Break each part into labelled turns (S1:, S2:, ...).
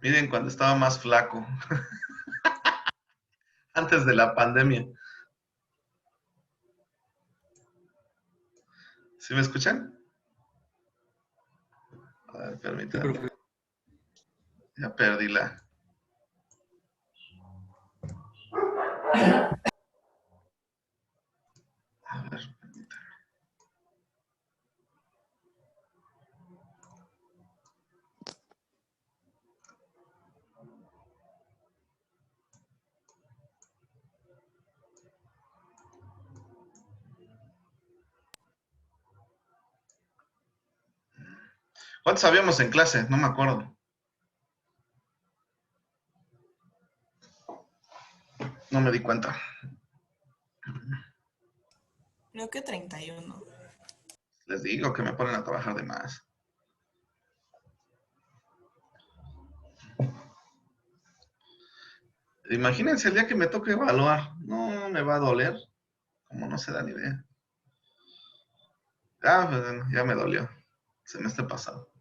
S1: Miren, cuando estaba más flaco, antes de la pandemia. ¿Sí me escuchan? A ver,
S2: Sí,
S1: permítanme.
S2: profe.
S1: Ya perdí la... A ver, ¿cuántos habíamos en clase? No me acuerdo. No me di cuenta.
S3: Creo que 31.
S1: Les digo que me ponen a trabajar de más. Imagínense el día que me toque evaluar. No me va a doler. Como no se dan idea. Ah, pues, bueno, ya me dolió. Semestre pasado.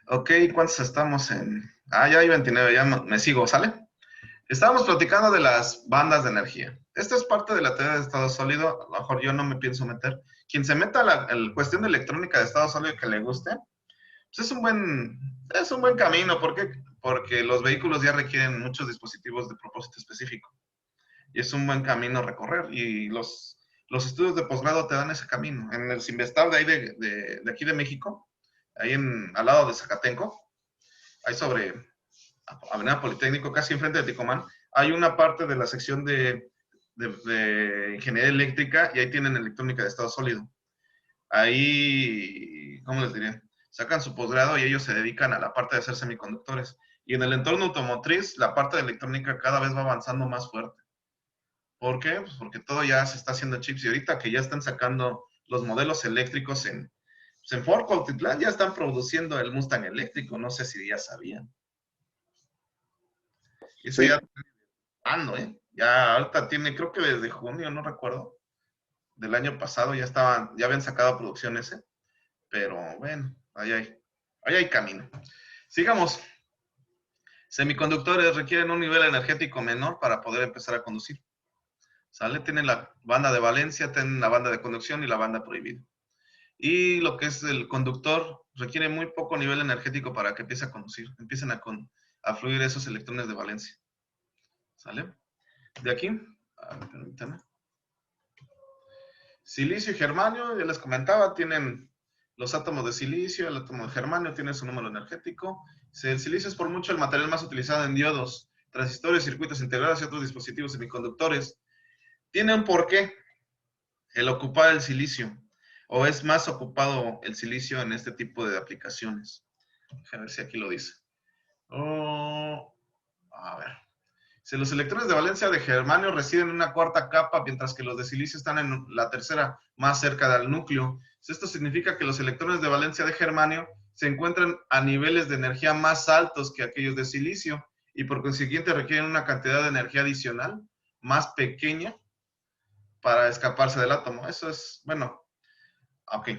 S1: Ok, ¿cuántos estamos en...? Ah, ya hay 29, ya me sigo, ¿sale? Estábamos platicando de las bandas de energía. Esta es parte de la teoría de estado sólido. A lo mejor yo no me pienso meter. Quien se meta a la cuestión de electrónica de estado sólido que le guste, pues es un buen camino. ¿Por qué? Porque los vehículos ya requieren muchos dispositivos de propósito específico. Y es un buen camino a recorrer. Y los estudios de posgrado te dan ese camino. En el Simvestab de ahí de aquí de México, ahí al lado de Zacatenco, ahí sobre Avenida Politécnico, casi enfrente de Ticomán, hay una parte de la sección de ingeniería eléctrica y ahí tienen electrónica de estado sólido. Ahí, ¿cómo les diré? Sacan su posgrado y ellos se dedican a la parte de hacer semiconductores. Y en el entorno automotriz, la parte de electrónica cada vez va avanzando más fuerte. ¿Por qué? Pues porque todo ya se está haciendo chips y ahorita que ya están sacando los modelos eléctricos pues en Ford Cuautitlán ya están produciendo el Mustang eléctrico, no sé si ya sabían. Y eso
S2: Sí.
S1: ya ¿eh? Ya ahorita tiene, creo que desde junio, no recuerdo, del año pasado ya habían sacado producción ese, pero bueno, ahí hay camino. Sigamos. Semiconductores requieren un nivel energético menor para poder empezar a conducir. ¿Sale? Tienen la banda de valencia, tienen la banda de conducción y la banda prohibida. Y lo que es el conductor requiere muy poco nivel energético para que empiece a conducir, empiecen a fluir esos electrones de valencia. ¿Sale? De aquí, permítanme. Silicio y germanio, ya les comentaba, tienen los átomos de silicio, el átomo de germanio tiene su número energético. El silicio es por mucho el material más utilizado en diodos, transistores, circuitos integrados y otros dispositivos semiconductores. Tiene un porqué el ocupar el silicio, o es más ocupado el silicio en este tipo de aplicaciones. A ver si aquí lo dice. A ver. Si los electrones de valencia de germanio residen en una cuarta capa, mientras que los de silicio están en la tercera, más cerca del núcleo. Esto significa que los electrones de valencia de germanio se encuentran a niveles de energía más altos que aquellos de silicio y por consiguiente requieren una cantidad de energía adicional más pequeña para escaparse del átomo. Eso es, bueno, ok.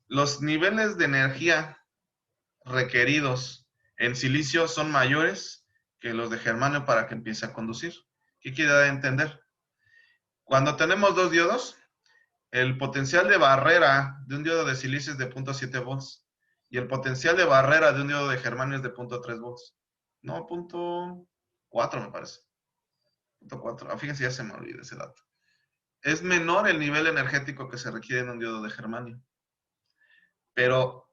S1: Los niveles de energía requeridos en silicio son mayores que los de germanio para que empiece a conducir. ¿Qué quiere dar a entender? Cuando tenemos dos diodos, el potencial de barrera de un diodo de silicio es de 0.7 volts y el potencial de barrera de un diodo de germanio es de 0.3 volts. No, 0.4 me parece. 0.4. Fíjense, ya se me olvidó ese dato. Es menor el nivel energético que se requiere en un diodo de germanio, pero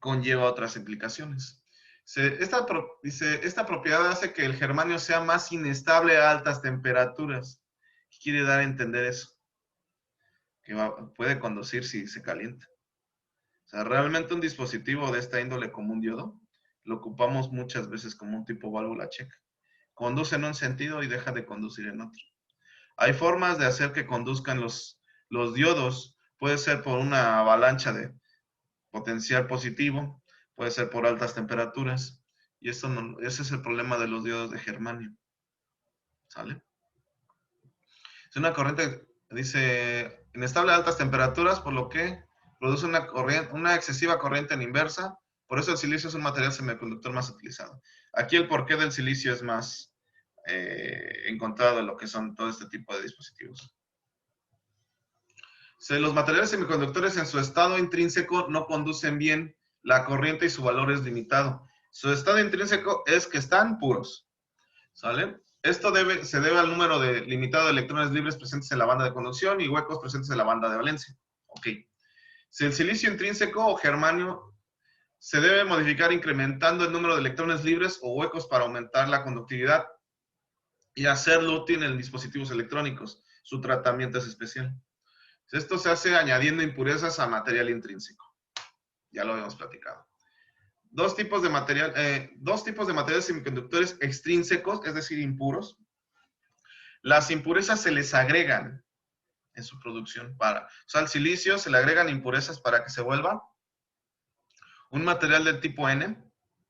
S1: conlleva otras implicaciones. Esta propiedad hace que el germanio sea más inestable a altas temperaturas. ¿Qué quiere dar a entender eso? Que puede conducir si se calienta. O sea, realmente un dispositivo de esta índole como un diodo, lo ocupamos muchas veces como un tipo válvula checa. Conduce en un sentido y deja de conducir en otro. Hay formas de hacer que conduzcan los diodos. Puede ser por una avalancha de potencial positivo, puede ser por altas temperaturas. Y ese es el problema de los diodos de germanio. ¿Sale? Es una corriente, dice, inestable a altas temperaturas, por lo que produce una excesiva corriente en inversa, Por eso el silicio es un material semiconductor más utilizado. Aquí el porqué del silicio es más encontrado en lo que son todo este tipo de dispositivos. Los materiales semiconductores en su estado intrínseco no conducen bien la corriente y su valor es limitado. Su estado intrínseco es que están puros, ¿sale? Esto se debe al número limitado de electrones libres presentes en la banda de conducción y huecos presentes en la banda de valencia. Ok. Si el silicio intrínseco o germanio se debe modificar incrementando el número de electrones libres o huecos para aumentar la conductividad y hacerlo útil en dispositivos electrónicos. Su tratamiento es especial. Esto se hace añadiendo impurezas a material intrínseco. Ya lo habíamos platicado. Dos tipos de materiales semiconductores extrínsecos, es decir, impuros. Las impurezas se les agregan en su producción o sea, al silicio se le agregan impurezas para que se vuelva un material del tipo N,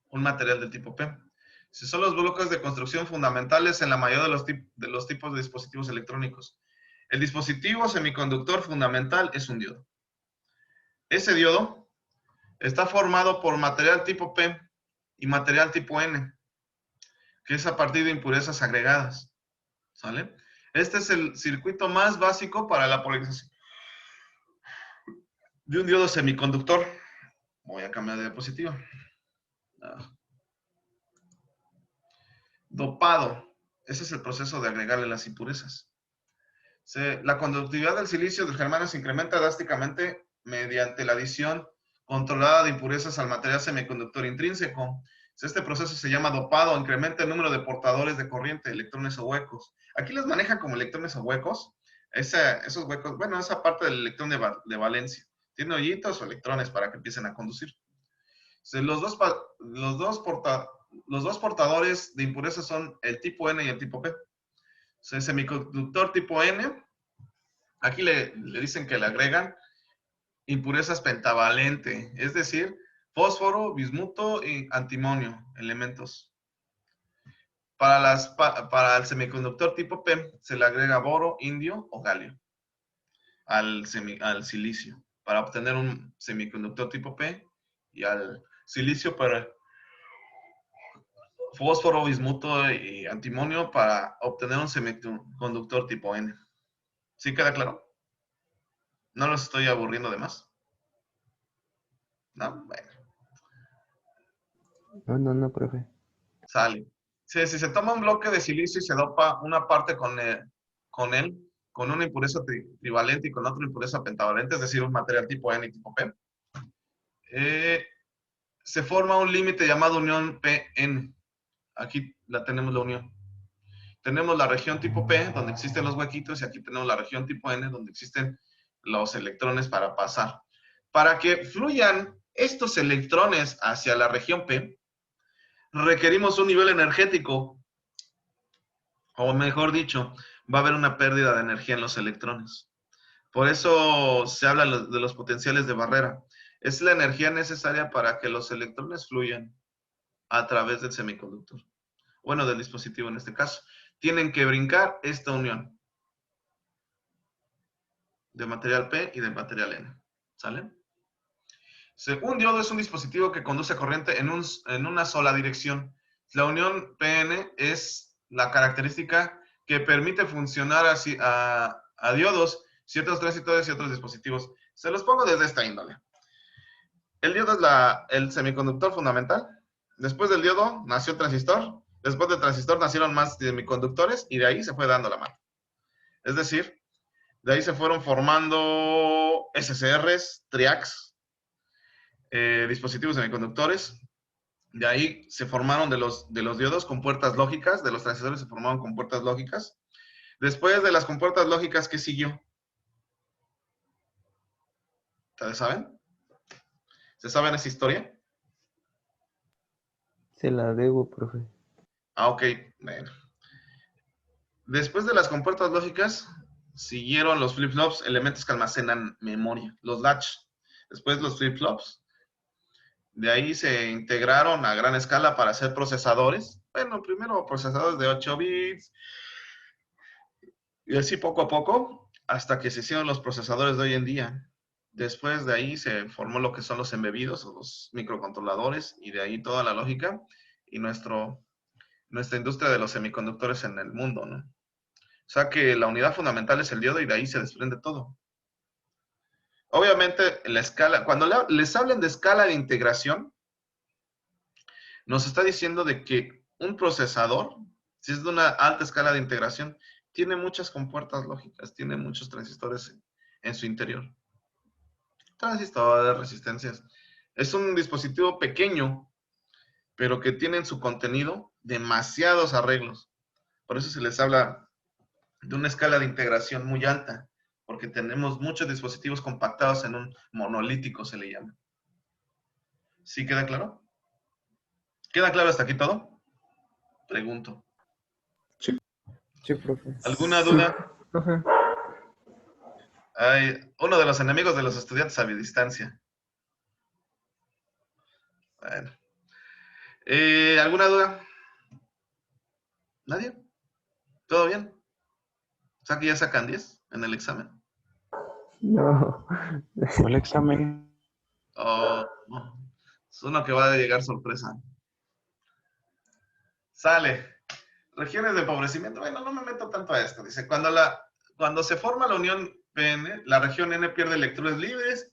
S1: un material del tipo P. Si son los bloques de construcción fundamentales en la mayoría de los tipos de dispositivos electrónicos. El dispositivo semiconductor fundamental es un diodo. Ese diodo está formado por material tipo P y material tipo N, que es a partir de impurezas agregadas. ¿Sale? Este es el circuito más básico para la polarización de un diodo semiconductor. Voy a cambiar de diapositiva. Dopado. Ese es el proceso de agregarle las impurezas. La conductividad del silicio del germanio se incrementa drásticamente mediante la adición controlada de impurezas al material semiconductor intrínseco. Este proceso se llama dopado, incrementa el número de portadores de corriente, electrones o huecos. Aquí los manejan como electrones o huecos. Esos huecos, bueno, esa parte del electrón de valencia. Tiene hoyitos o electrones para que empiecen a conducir. Los dos portadores de impurezas son el tipo N y el tipo P. El semiconductor tipo N, aquí le dicen que le agregan impurezas pentavalente, es decir, fósforo, bismuto y antimonio, elementos. Para el semiconductor tipo P se le agrega boro, indio o galio al silicio para obtener un semiconductor tipo P y al silicio para fósforo, bismuto y antimonio para obtener un semiconductor tipo N. ¿Sí queda claro? ¿No los estoy aburriendo de más? No, bueno.
S2: No, profe.
S1: Sale. Si se toma un bloque de silicio y se dopa una parte con él, con una impureza trivalente y con otra impureza pentavalente, es decir, un material tipo N y tipo P, se forma un límite llamado unión PN. Aquí la tenemos la unión. Tenemos la región tipo P, donde existen los huequitos, y aquí tenemos la región tipo N, donde existen los electrones para pasar. Para que fluyan estos electrones hacia la región P, requerimos un nivel energético, o mejor dicho, va a haber una pérdida de energía en los electrones. Por eso se habla de los potenciales de barrera. Es la energía necesaria para que los electrones fluyan a través del semiconductor. Bueno, del dispositivo en este caso. Tienen que brincar esta unión de material P y de material N. ¿Sale? Un diodo es un dispositivo que conduce corriente en una sola dirección. La unión PN es la característica que permite funcionar así a diodos, ciertos transistores y otros dispositivos. Se los pongo desde esta índole. El diodo es el semiconductor fundamental. Después del diodo nació el transistor. Después del transistor nacieron más semiconductores y de ahí se fue dando la mano. Es decir, de ahí se fueron formando SCRs, triacs, dispositivos semiconductores. De ahí se formaron de los diodos con puertas lógicas, de los transistores se formaron con puertas lógicas. Después de las compuertas lógicas, ¿qué siguió? ¿Ustedes saben? ¿Se saben esa historia?
S2: Se la debo, profe.
S1: Ok, bueno. Después de las compuertas lógicas, siguieron los flip-flops, elementos que almacenan memoria, los latch. Después los flip-flops. De ahí se integraron a gran escala para hacer procesadores. Bueno, primero procesadores de 8 bits. Y así poco a poco, hasta que se hicieron los procesadores de hoy en día. Después de ahí se formó lo que son los embebidos o los microcontroladores y de ahí toda la lógica y nuestra industria de los semiconductores en el mundo, ¿no? O sea que la unidad fundamental es el diodo y de ahí se desprende todo. Obviamente, la escala, cuando les hablen de escala de integración, nos está diciendo de que un procesador, si es de una alta escala de integración, tiene muchas compuertas lógicas, tiene muchos transistores en su interior. Transistores, resistencias. Es un dispositivo pequeño, pero que tiene en su contenido demasiados arreglos. Por eso se les habla de una escala de integración muy alta, porque tenemos muchos dispositivos compactados en un monolítico, se le llama. ¿Sí queda claro? ¿Queda claro hasta aquí todo? Pregunto.
S2: Sí, profe.
S1: ¿Alguna duda?
S2: Profe.
S1: Hay uno de los enemigos de los estudiantes a distancia. Bueno. ¿Alguna duda? ¿Nadie? ¿Todo bien? O sea que ya sacan 10 en el examen.
S2: No.
S4: ¿Cuál examen?
S1: Oh, no. Es uno que va a llegar sorpresa. Sale. Regiones de empobrecimiento. Bueno, no me meto tanto a esto. Dice, cuando se forma la unión PN, la región N pierde electrones libres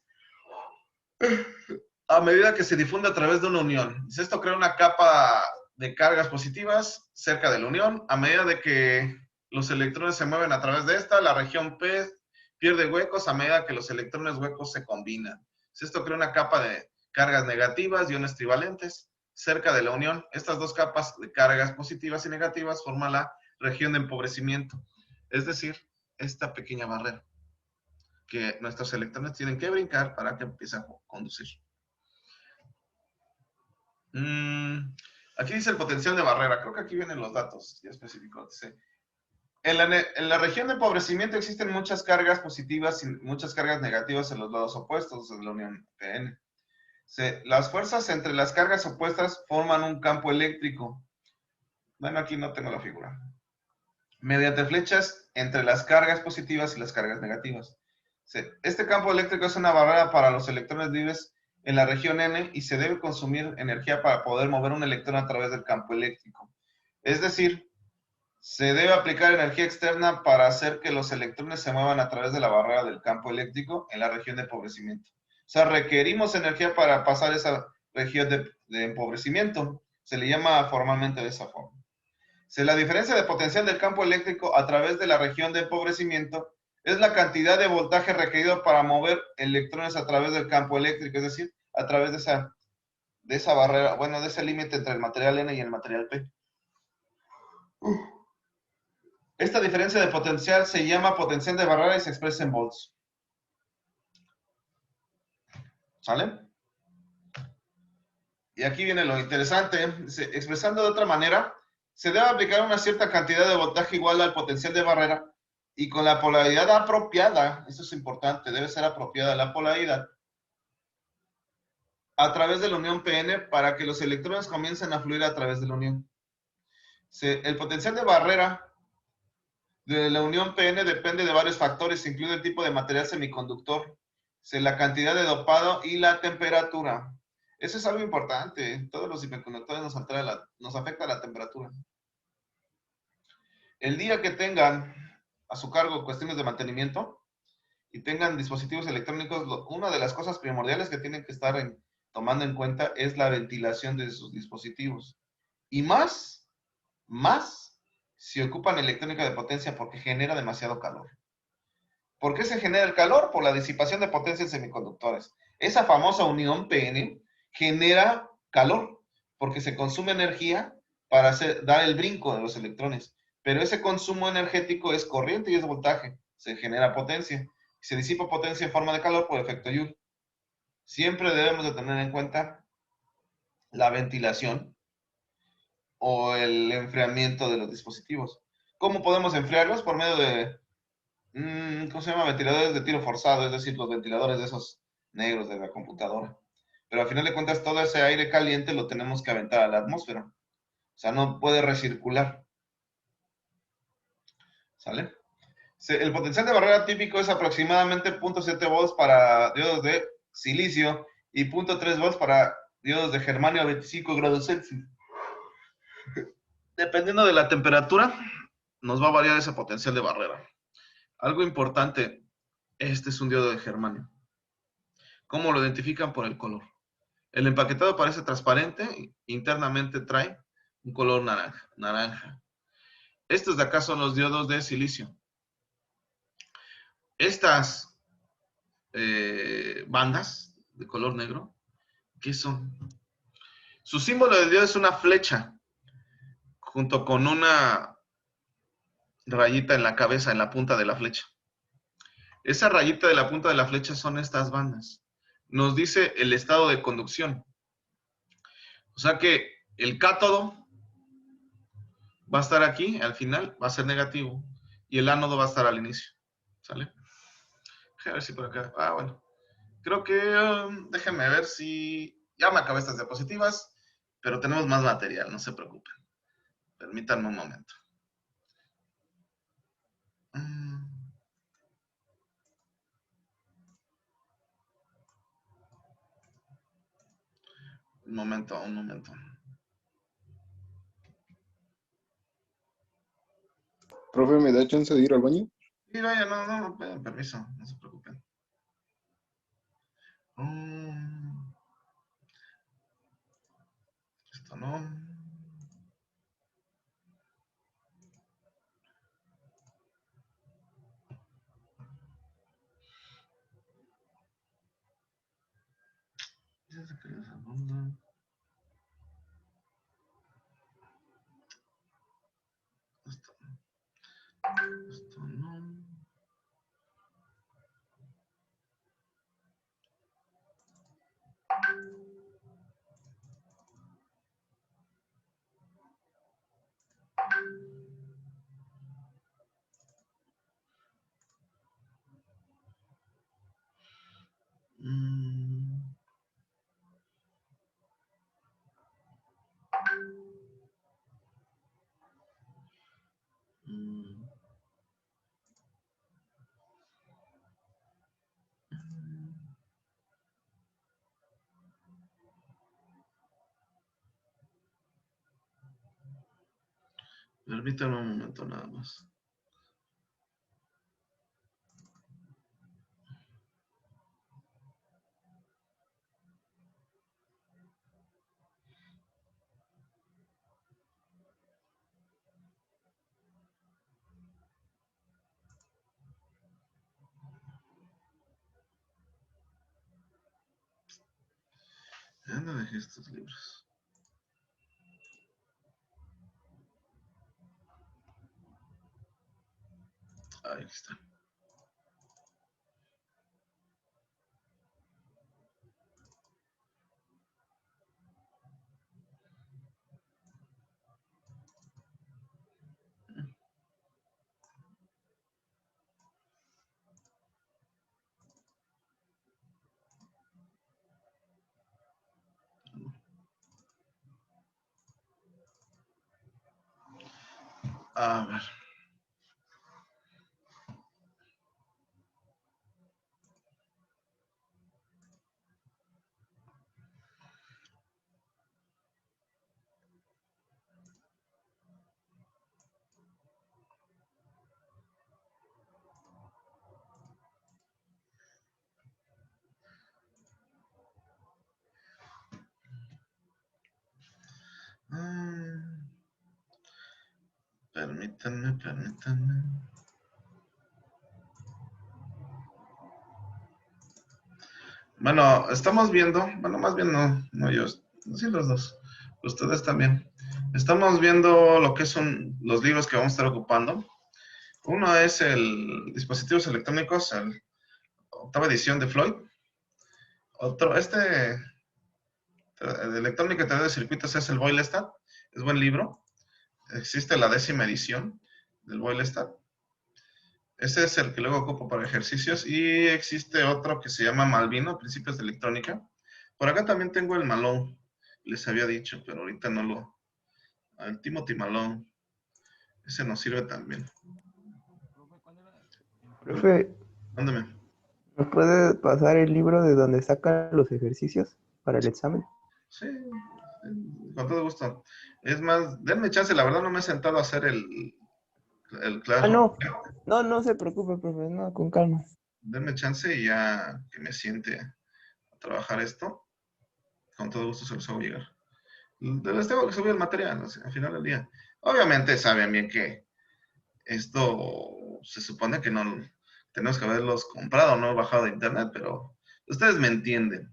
S1: a medida que se difunde a través de una unión. Dice, esto crea una capa de cargas positivas cerca de la unión. A medida de que los electrones se mueven a través de esta, la región P pierde huecos a medida que los electrones huecos se combinan. Dice, esto crea una capa de cargas negativas, iones trivalentes, cerca de la unión. Estas dos capas de cargas positivas y negativas forman la región de empobrecimiento. Es decir, esta pequeña barrera que nuestros electrones tienen que brincar para que empiece a conducir. Aquí dice el potencial de barrera. Creo que aquí vienen los datos ya específicos. Dice, en la región de empobrecimiento existen muchas cargas positivas y muchas cargas negativas en los lados opuestos de la unión PN. Las fuerzas entre las cargas opuestas forman un campo eléctrico. Bueno, aquí no tengo la figura. Mediante flechas entre las cargas positivas y las cargas negativas. Este campo eléctrico es una barrera para los electrones libres en la región N y se debe consumir energía para poder mover un electrón a través del campo eléctrico. Es decir, se debe aplicar energía externa para hacer que los electrones se muevan a través de la barrera del campo eléctrico en la región de empobrecimiento. O sea, requerimos energía para pasar esa región de empobrecimiento. Se le llama formalmente de esa forma. La diferencia de potencial del campo eléctrico a través de la región de empobrecimiento es la cantidad de voltaje requerido para mover electrones a través del campo eléctrico, es decir, a través de esa barrera, bueno, de ese límite entre el material N y el material P. Esta diferencia de potencial se llama potencial de barrera y se expresa en volts. ¿Sale? Y aquí viene lo interesante. Expresando de otra manera, se debe aplicar una cierta cantidad de voltaje igual al potencial de barrera y con la polaridad apropiada, eso es importante, debe ser apropiada la polaridad, a través de la unión PN para que los electrones comiencen a fluir a través de la unión. El potencial de barrera de la unión PN depende de varios factores, incluye el tipo de material semiconductor, la cantidad de dopado y la temperatura. Eso es algo importante. Todos los semiconductores nos afecta la temperatura. El día que tengan a su cargo cuestiones de mantenimiento y tengan dispositivos electrónicos, una de las cosas primordiales que tienen que estar tomando en cuenta es la ventilación de sus dispositivos. Y más si ocupan electrónica de potencia porque genera demasiado calor. ¿Por qué se genera el calor? Por la disipación de potencia en semiconductores. Esa famosa unión PN genera calor porque se consume energía para dar el brinco de los electrones. Pero ese consumo energético es corriente y es voltaje. Se genera potencia. Se disipa potencia en forma de calor por efecto Joule. Siempre debemos de tener en cuenta la ventilación o el enfriamiento de los dispositivos. ¿Cómo podemos enfriarlos? Por medio de, ¿cómo se llama? Ventiladores de tiro forzado, es decir, los ventiladores de esos negros de la computadora. Pero al final de cuentas, todo ese aire caliente lo tenemos que aventar a la atmósfera. O sea, no puede recircular. ¿Sale? El potencial de barrera típico es aproximadamente 0.7 volts para diodos de silicio y 0.3 volts para diodos de germanio a 25 grados Celsius. Dependiendo de la temperatura, nos va a variar ese potencial de barrera. Algo importante, este es un diodo de germanio. ¿Cómo lo identifican? Por el color. El empaquetado parece transparente, internamente trae un color naranja. Estos de acá son los diodos de silicio. Estas bandas de color negro, ¿qué son? Su símbolo de diodo es una flecha, junto con una rayita en la cabeza, en la punta de la flecha. Esa rayita de la punta de la flecha son estas bandas. Nos dice el estado de conducción. O sea que el cátodo va a estar aquí, al final va a ser negativo, y el ánodo va a estar al inicio. ¿Sale? A ver si por acá. Bueno. Creo que déjenme ver si ya me acabé estas diapositivas, pero tenemos más material, no se preocupen. Permítanme un momento. Un momento.
S2: Profe, ¿me da chance de ir al baño?
S1: Sí, vaya, no, permiso, no se preocupen. Esto no. Esto no. Permítanme un momento nada más. ¿Dónde dejé estos libros? Ahí está. A ver. Permítanme. Bueno, estamos viendo, más bien no yo, sí los dos, ustedes también. Estamos viendo lo que son los libros que vamos a estar ocupando. Uno es el Dispositivos Electrónicos, la octava edición de Floyd. Otro, de Electrónica y Teoría de Circuitos es el Boylestad, es buen libro. Existe la 10ª edición del Boylestad. Ese es el que luego ocupo para ejercicios. Y existe otro que se llama Malvino, Principios de Electrónica. Por acá también tengo el Malone, les había dicho, pero ahorita no lo... El Timothy Malone. Ese nos sirve también.
S5: Profe,
S1: Mándame.
S5: ¿me puede pasar el libro de donde saca los ejercicios para el examen?
S1: Sí, con todo gusto. Es más, denme chance, la verdad no me he sentado a hacer el Classroom.
S5: No se preocupe, profe, no, con calma.
S1: Denme chance y ya que me siente a trabajar esto, con todo gusto se los hago llegar. Les tengo que subir el material, o sea, al final del día. Obviamente saben bien que esto se supone que no tenemos que haberlos comprado, no bajado de internet, pero ustedes me entienden.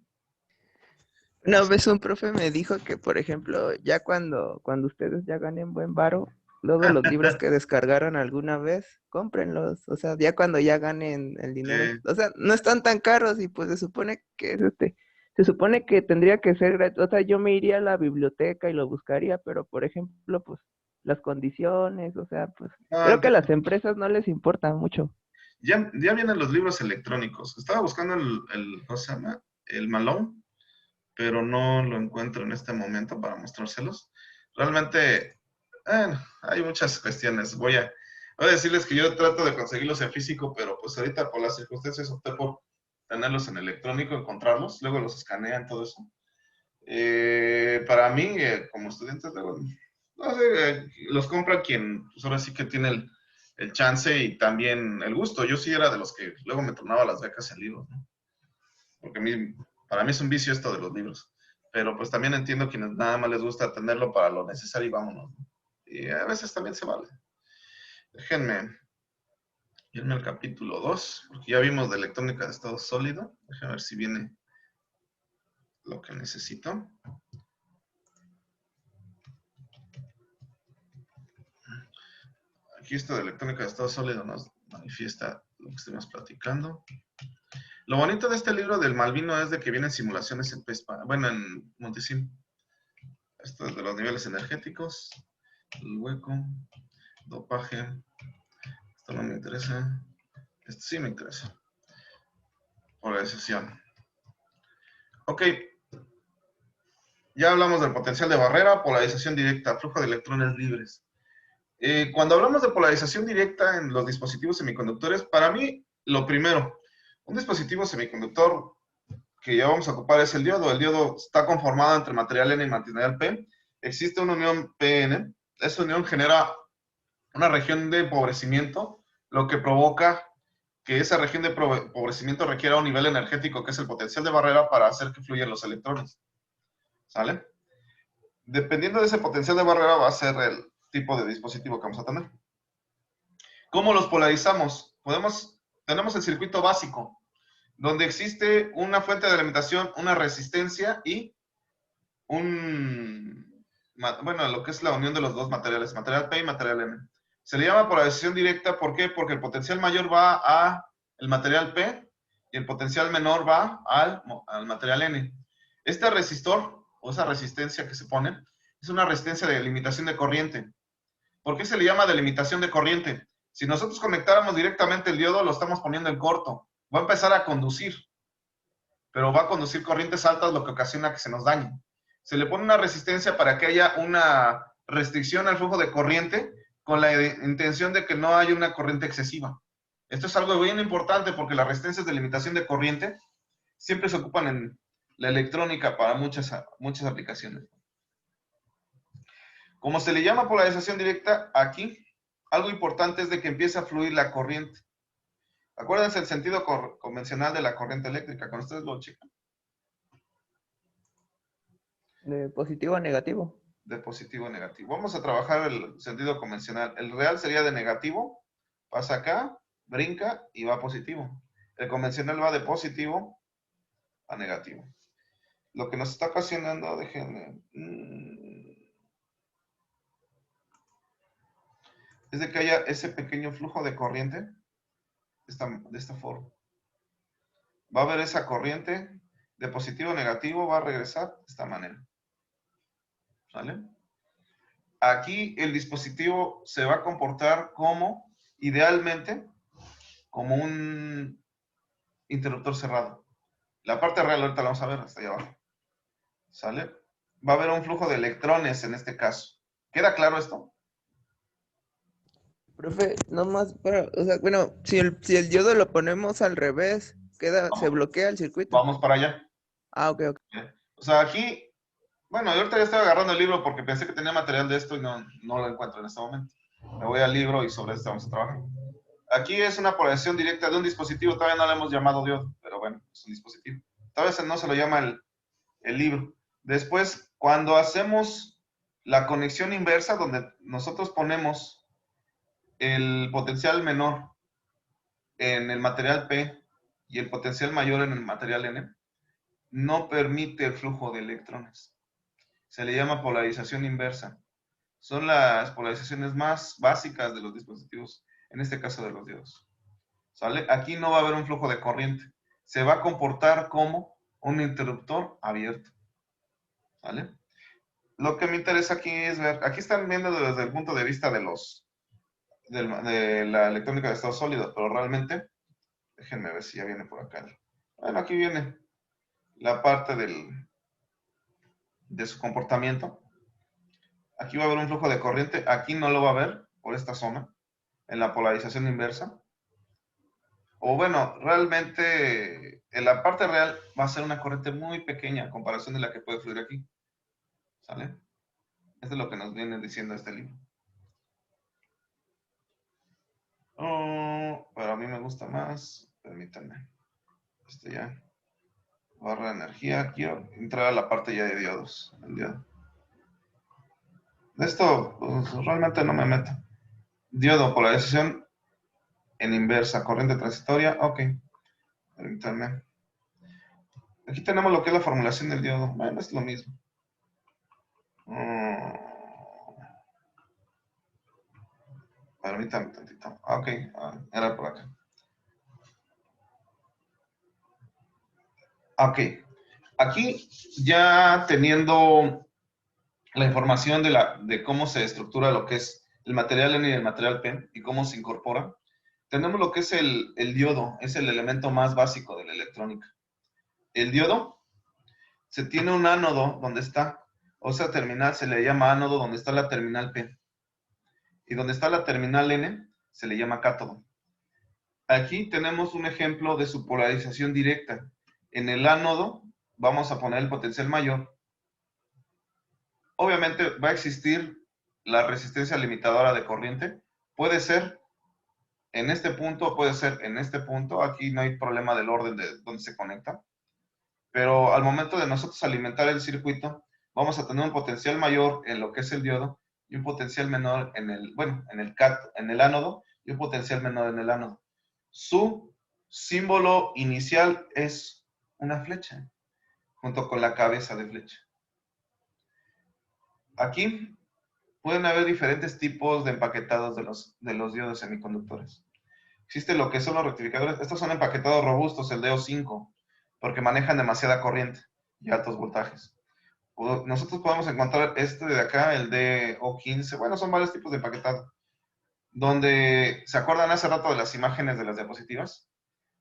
S5: Una vez un profe me dijo que, por ejemplo, ya cuando ustedes ya ganen buen varo, luego los libros que descargaron alguna vez, cómprenlos. O sea, ya cuando ya ganen el dinero.
S1: Sí.
S5: O sea, no están tan caros y pues se supone que se supone que tendría que ser gratuito. O sea, yo me iría a la biblioteca y lo buscaría, pero por ejemplo, pues las condiciones, o sea, pues
S1: No,
S5: creo que a
S1: entiendo.
S5: las empresas no les importa mucho.
S1: Ya vienen los libros electrónicos. Estaba buscando ¿cómo se llama? El Malone, pero no lo encuentro en este momento para mostrárselos. Realmente, hay muchas cuestiones. Voy a decirles que yo trato de conseguirlos en físico, pero pues ahorita por las circunstancias opté por tenerlos en electrónico, encontrarlos, luego los escanean, todo eso. Para mí, como estudiante, luego, no sé, los compra quien, pues ahora sí que tiene el chance y también el gusto. Yo sí era de los que luego me tornaba las becas en libros, ¿no? Porque para mí es un vicio esto de los libros. Pero pues también entiendo quienes nada más les gusta tenerlo para lo necesario y vámonos, ¿no? Y a veces también se vale. Déjenme irme al capítulo 2, porque ya vimos de electrónica de estado sólido. Déjenme ver si viene lo que necesito. Aquí esto de electrónica de estado sólido nos manifiesta lo que estuvimos platicando. Lo bonito de este libro del Malvino es de que vienen simulaciones en en Multisim. Esto es de los niveles energéticos, el hueco, dopaje. Esto no me interesa. Esto sí me interesa. Polarización. Ok. Ya hablamos del potencial de barrera, polarización directa, flujo de electrones libres. Cuando hablamos de polarización directa en los dispositivos semiconductores, para mí, lo primero, un dispositivo semiconductor que ya vamos a ocupar es el diodo. El diodo está conformado entre material N y material P. Existe una unión PN. Esa unión genera una región de empobrecimiento, lo que provoca que esa región de empobrecimiento requiera un nivel energético que es el potencial de barrera para hacer que fluyan los electrones. ¿Sale? Dependiendo de ese potencial de barrera va a ser el tipo de dispositivo que vamos a tener. ¿Cómo los polarizamos? Tenemos el circuito básico, donde existe una fuente de alimentación, una resistencia y lo que es la unión de los dos materiales, material P y material N. Se le llama polarización directa, ¿por qué? Porque el potencial mayor va al material P y el potencial menor va al material N. Este resistor, o esa resistencia que se pone, es una resistencia de limitación de corriente. ¿Por qué se le llama delimitación de corriente? Si nosotros conectáramos directamente el diodo, lo estamos poniendo en corto. Va a empezar a conducir, pero va a conducir corrientes altas, lo que ocasiona que se nos dañe. Se le pone una resistencia para que haya una restricción al flujo de corriente con la intención de que no haya una corriente excesiva. Esto es algo bien importante porque las resistencias de limitación de corriente siempre se ocupan en la electrónica para muchas aplicaciones. Como se le llama polarización directa, aquí algo importante es de que empieza a fluir la corriente. Acuérdense el sentido convencional de la corriente eléctrica, cuando ustedes lo checan.
S5: De positivo a negativo.
S1: De positivo a negativo. Vamos a trabajar el sentido convencional. El real sería de negativo, pasa acá, brinca y va a positivo. El convencional va de positivo a negativo. Lo que nos está ocasionando, déjenme, es de que haya ese pequeño flujo de corriente de esta forma. Va a haber esa corriente de positivo a negativo, va a regresar de esta manera. ¿Vale? Aquí el dispositivo se va a comportar idealmente, como un interruptor cerrado. La parte real ahorita la vamos a ver hasta allá abajo. ¿Sale? Va a haber un flujo de electrones en este caso. ¿Queda claro esto?
S5: Profe, nomás para, o sea, bueno, si el diodo lo ponemos al revés, se
S1: Vamos,
S5: bloquea el circuito.
S1: vamos para allá.
S5: Ah, ok, ok.
S1: O sea, aquí, bueno, yo ahorita ya estoy agarrando el libro porque pensé que tenía material de esto y no lo encuentro en este momento. Me voy al libro y sobre esto vamos a trabajar. Aquí es una polarización directa de un dispositivo, todavía no lo hemos llamado diodo, pero bueno, es un dispositivo. Todavía no se lo llama el libro. Después, cuando hacemos la conexión inversa, donde nosotros ponemos el potencial menor en el material P y el potencial mayor en el material N, no permite el flujo de electrones. Se le llama polarización inversa. Son las polarizaciones más básicas de los dispositivos, en este caso de los diodos. ¿Sale? Aquí no va a haber un flujo de corriente. Se va a comportar como un interruptor abierto. ¿Vale? Lo que me interesa aquí es ver, aquí están viendo desde el punto de vista de la electrónica de estado sólido, pero realmente, déjenme ver si ya viene por acá. Bueno, aquí viene la parte de su comportamiento. Aquí va a haber un flujo de corriente, aquí no lo va a haber por esta zona, en la polarización inversa. O bueno, realmente en la parte real va a ser una corriente muy pequeña en comparación de la que puede fluir aquí. ¿Sale? Esto es lo que nos viene diciendo este libro. Oh, pero a mí me gusta más, permítanme. Ya. Barra de energía, quiero entrar a la parte ya de diodos. El diodo. De esto pues, realmente no me meto. Diodo, polarización en inversa, corriente transitoria, ok. Permítanme. Aquí tenemos lo que es la formulación del diodo. Bueno, es lo mismo. Permítame tantito. Ok, era por acá. Ok. Aquí ya teniendo la información de cómo se estructura lo que es el material N y el material P y cómo se incorpora, tenemos lo que es el diodo, es el elemento más básico de la electrónica. El diodo se tiene un ánodo donde está, o sea, terminal se le llama ánodo donde está la terminal P. Y donde está la terminal N se le llama cátodo. Aquí tenemos un ejemplo de su polarización directa. En el ánodo vamos a poner el potencial mayor. Obviamente va a existir la resistencia limitadora de corriente. Puede ser en este punto, puede ser en este punto. Aquí no hay problema del orden de donde se conecta. Pero al momento de nosotros alimentar el circuito, vamos a tener un potencial mayor en lo que es el diodo y un potencial menor en el ánodo y un potencial menor en el ánodo. Su símbolo inicial es una flecha, junto con la cabeza de flecha. Aquí pueden haber diferentes tipos de empaquetados de los diodos semiconductores. Existe lo que son los rectificadores. Estos son empaquetados robustos, el DO5, porque manejan demasiada corriente y altos voltajes. Nosotros podemos encontrar este de acá, el DO15. Bueno, son varios tipos de empaquetado. Donde, ¿se acuerdan hace rato de las imágenes de las diapositivas?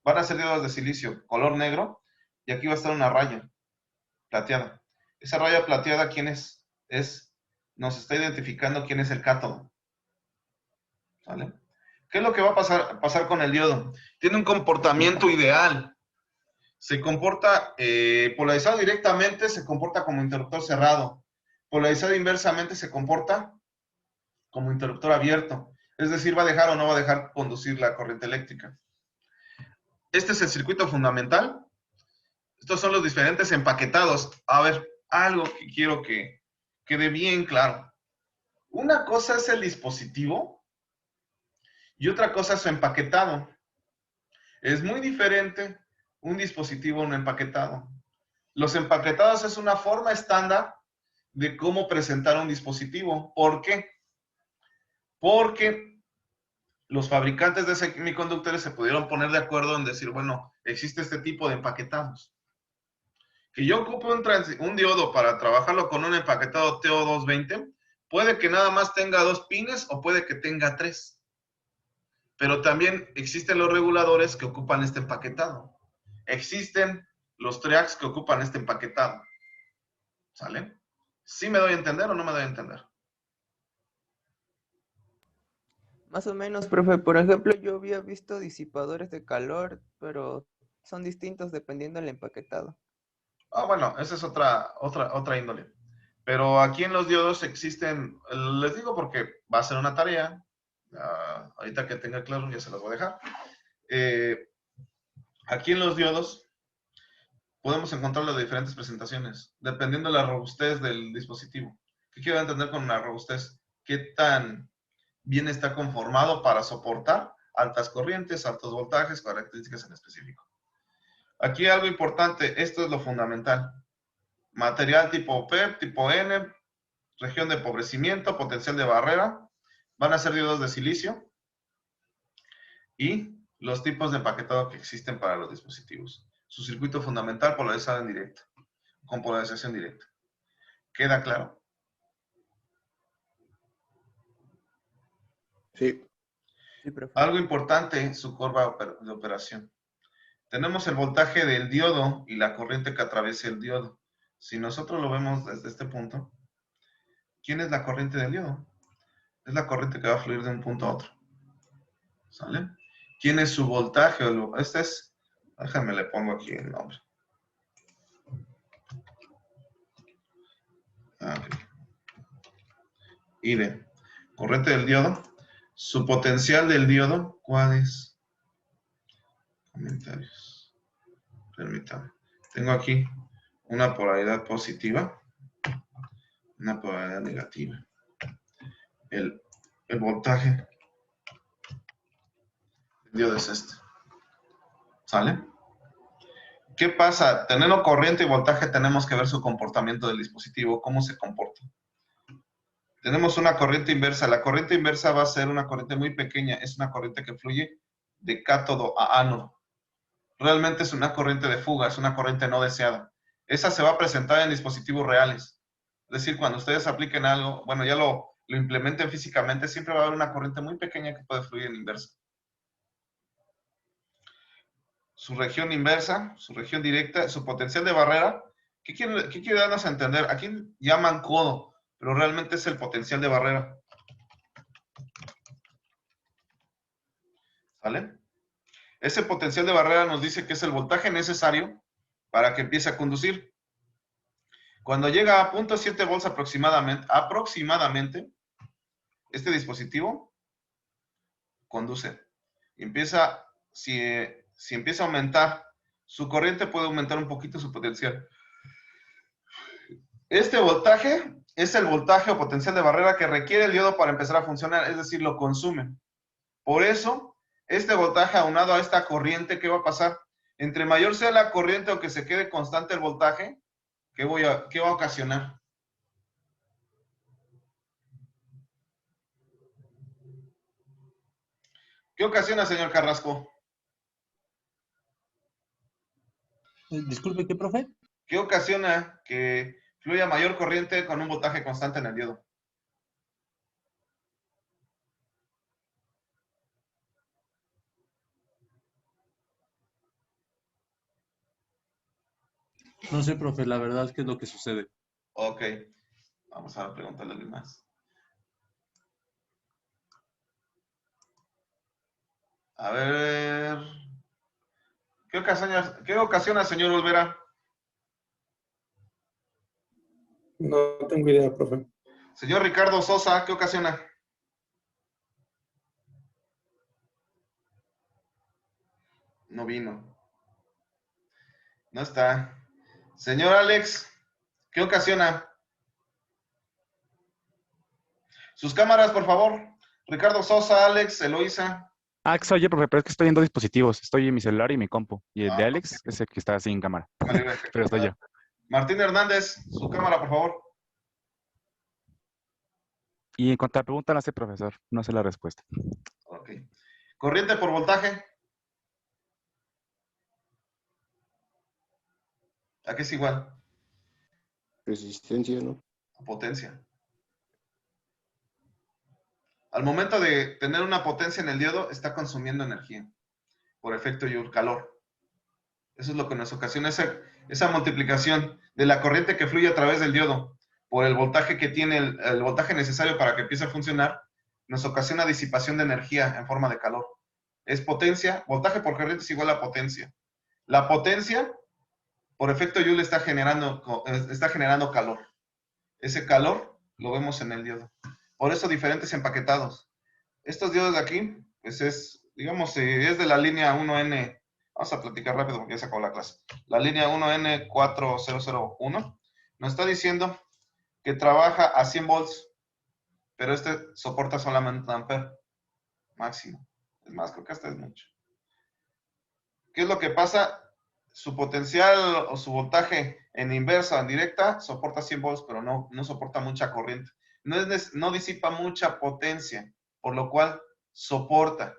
S1: Van a ser diodos de silicio, color negro, y aquí va a estar una raya plateada. Esa raya plateada, ¿quién es? Nos está identificando quién es el cátodo. ¿Vale? ¿Qué es lo que va a pasar con el diodo? Tiene un comportamiento ideal. Se comporta polarizado directamente, se comporta como interruptor cerrado. Polarizado inversamente se comporta como interruptor abierto. Es decir, va a dejar o no va a dejar conducir la corriente eléctrica. Este es el circuito fundamental. Estos son los diferentes empaquetados. A ver, algo que quiero que quede bien claro. Una cosa es el dispositivo y otra cosa es su empaquetado. Es muy diferente un dispositivo a un empaquetado. Los empaquetados es una forma estándar de cómo presentar un dispositivo. ¿Por qué? Porque los fabricantes de semiconductores se pudieron poner de acuerdo en decir, bueno, existe este tipo de empaquetados. Que yo ocupe un diodo para trabajarlo con un empaquetado TO220, puede que nada más tenga 2 pines o puede que tenga 3. Pero también existen los reguladores que ocupan este empaquetado. Existen los triacs que ocupan este empaquetado. ¿Sale? ¿Sí me doy a entender o no me doy a entender?
S5: Más o menos, profe. Por ejemplo, yo había visto disipadores de calor, pero son distintos dependiendo del empaquetado.
S1: Ah, bueno, esa es otra índole. Pero aquí en los diodos existen, les digo porque va a ser una tarea, ahorita que tenga claro ya se las voy a dejar. Aquí en los diodos podemos encontrarlo de diferentes presentaciones, dependiendo de la robustez del dispositivo. ¿Qué quiero entender con una robustez? ¿Qué tan bien está conformado para soportar altas corrientes, altos voltajes, características en específico? Aquí algo importante, esto es lo fundamental. Material tipo P, tipo N, región de empobrecimiento, potencial de barrera, van a ser diodos de silicio y los tipos de empaquetado que existen para los dispositivos. Su circuito fundamental, polarizado en directo, con polarización directa. ¿Queda claro?
S2: Sí.
S5: Sí, profe.
S1: Algo importante, su curva de operación. Tenemos el voltaje del diodo y la corriente que atraviesa el diodo. Si nosotros lo vemos desde este punto, ¿quién es la corriente del diodo? Es la corriente que va a fluir de un punto a otro. ¿Sale? ¿Quién es su voltaje? Este es, déjame le pongo aquí el nombre. Okay. ID. Corriente del diodo. Su potencial del diodo, ¿cuál es? Comentarios. Permítame. Tengo aquí una polaridad positiva, una polaridad negativa. El voltaje del diodo es este. ¿Sale? ¿Qué pasa? Teniendo corriente y voltaje tenemos que ver su comportamiento del dispositivo, cómo se comporta. Tenemos una corriente inversa. La corriente inversa va a ser una corriente muy pequeña. Es una corriente que fluye de cátodo a ánodo. Realmente es una corriente de fuga, es una corriente no deseada. Esa se va a presentar en dispositivos reales. Es decir, cuando ustedes apliquen algo, bueno, ya lo implementen físicamente, siempre va a haber una corriente muy pequeña que puede fluir en inversa. Su región inversa, su región directa, su potencial de barrera. ¿Qué quiere darnos a entender? Aquí llaman codo, pero realmente es el potencial de barrera. ¿Vale? Ese potencial de barrera nos dice que es el voltaje necesario para que empiece a conducir. Cuando llega a 0.7 volts aproximadamente, este dispositivo conduce. Empieza, si empieza a aumentar su corriente, puede aumentar un poquito su potencial. Este voltaje es el voltaje o potencial de barrera que requiere el diodo para empezar a funcionar, es decir, lo consume. Por eso, este voltaje aunado a esta corriente, ¿qué va a pasar? Entre mayor sea la corriente o que se quede constante el voltaje, ¿qué va a ocasionar? ¿Qué ocasiona, señor Carrasco?
S6: Disculpe, ¿qué, profe?
S1: ¿Qué ocasiona que fluya mayor corriente con un voltaje constante en el diodo?
S6: No sé, profe, la verdad, ¿qué es lo que sucede?
S1: Ok, vamos a preguntarle a alguien más. A ver, ¿qué ocasiona, señor Olvera?
S7: No tengo idea, profe.
S1: Señor Ricardo Sosa, ¿qué ocasiona? No vino. No está. Señor Alex, ¿qué ocasiona? Sus cámaras, por favor. Ricardo Sosa, Alex, Eloisa.
S4: Oye, profe, pero es que estoy en dos dispositivos. Estoy en mi celular y mi compu. Y el de
S1: Ah,
S4: Alex es el que está sin cámara.
S1: Vale,
S4: Pero estoy yo.
S1: Martín Hernández, su cámara, por favor.
S4: Y en cuanto a la pregunta, no sé, profesor. No sé la respuesta.
S1: Ok. Corriente por voltaje. ¿A qué es igual?
S2: Resistencia, ¿no?
S1: A potencia. Al momento de tener una potencia en el diodo, está consumiendo energía por efecto Joule, calor. Eso es lo que nos ocasiona esa multiplicación de la corriente que fluye a través del diodo por el voltaje que tiene, el voltaje necesario para que empiece a funcionar, nos ocasiona disipación de energía en forma de calor. Es potencia, voltaje por corriente es igual a potencia. La potencia, por efecto Joule, está generando calor. Ese calor lo vemos en el diodo. Por eso diferentes empaquetados. Estos diodos de aquí, pues es, digamos, es de la línea 1N. Vamos a platicar rápido porque ya se acabó la clase. La línea 1N4001 nos está diciendo que trabaja a 100 volts, pero este soporta solamente un ampere máximo. Es más, creo que hasta es mucho. ¿Qué es lo que pasa? Su potencial o su voltaje en inversa o en directa soporta 100 volts, pero no soporta mucha corriente. No disipa mucha potencia, por lo cual soporta.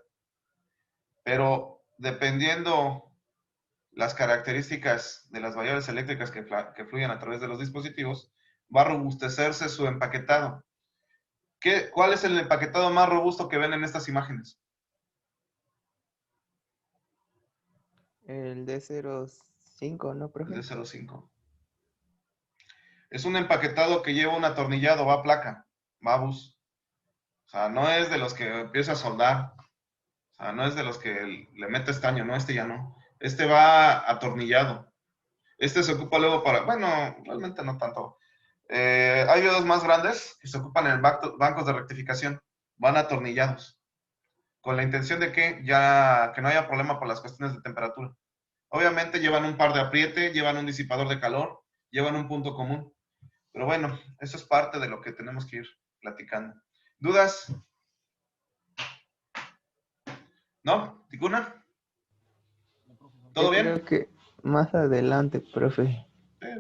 S1: Pero dependiendo las características de las variables eléctricas que fluyen a través de los dispositivos, va a robustecerse su empaquetado. ¿Cuál es el empaquetado más robusto que ven en estas imágenes?
S5: El D05, ¿no, profe?
S1: El D05. Es un empaquetado que lleva un atornillado, va a placa, va a bus. O sea, no es de los que empieza a soldar. O sea, no es de los que le mete estaño, no, este ya no. Este va atornillado. Este se ocupa luego para, bueno, realmente no tanto. Hay diodos más grandes que se ocupan en bancos de rectificación. Van atornillados. Con la intención de que no haya problema por las cuestiones de temperatura. Obviamente llevan un par de apriete, llevan un disipador de calor, llevan un punto común. Pero bueno, eso es parte de lo que tenemos que ir platicando. ¿Dudas? ¿No? ¿Ticuna? ¿Todo
S5: Yo
S1: bien?
S5: creo que más adelante, profe.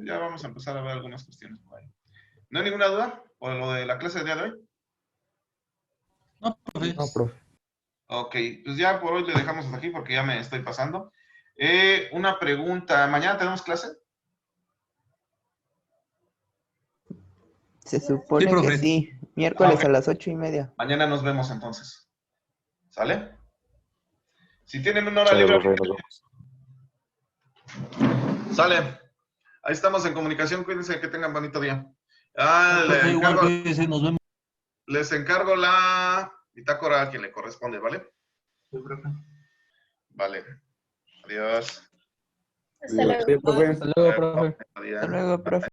S1: Ya vamos a empezar a ver algunas cuestiones por ahí. ¿No hay ninguna duda por lo de la clase del día de hoy?
S6: No, profe.
S5: No, profe.
S1: Ok, pues ya por hoy le dejamos hasta aquí porque ya me estoy pasando. Una pregunta, ¿mañana tenemos clase?
S5: Se supone
S6: profe.
S5: que sí. Miércoles
S1: Ok.
S5: a las 8:30.
S1: Mañana nos vemos entonces. ¿Sale? Si tienen una hora
S2: Sale,
S1: libre,
S2: profe, nos vemos.
S1: sale. Ahí estamos en comunicación, cuídense, que tengan bonito día.
S6: Profe, igual cuídense, nos vemos.
S1: Les encargo la bitácora a quien le corresponde, ¿vale? Vale. Adiós.
S3: Hasta luego.
S7: Sí, profe.
S5: Hasta luego, profe.
S1: Adiós.
S5: Hasta luego, profe.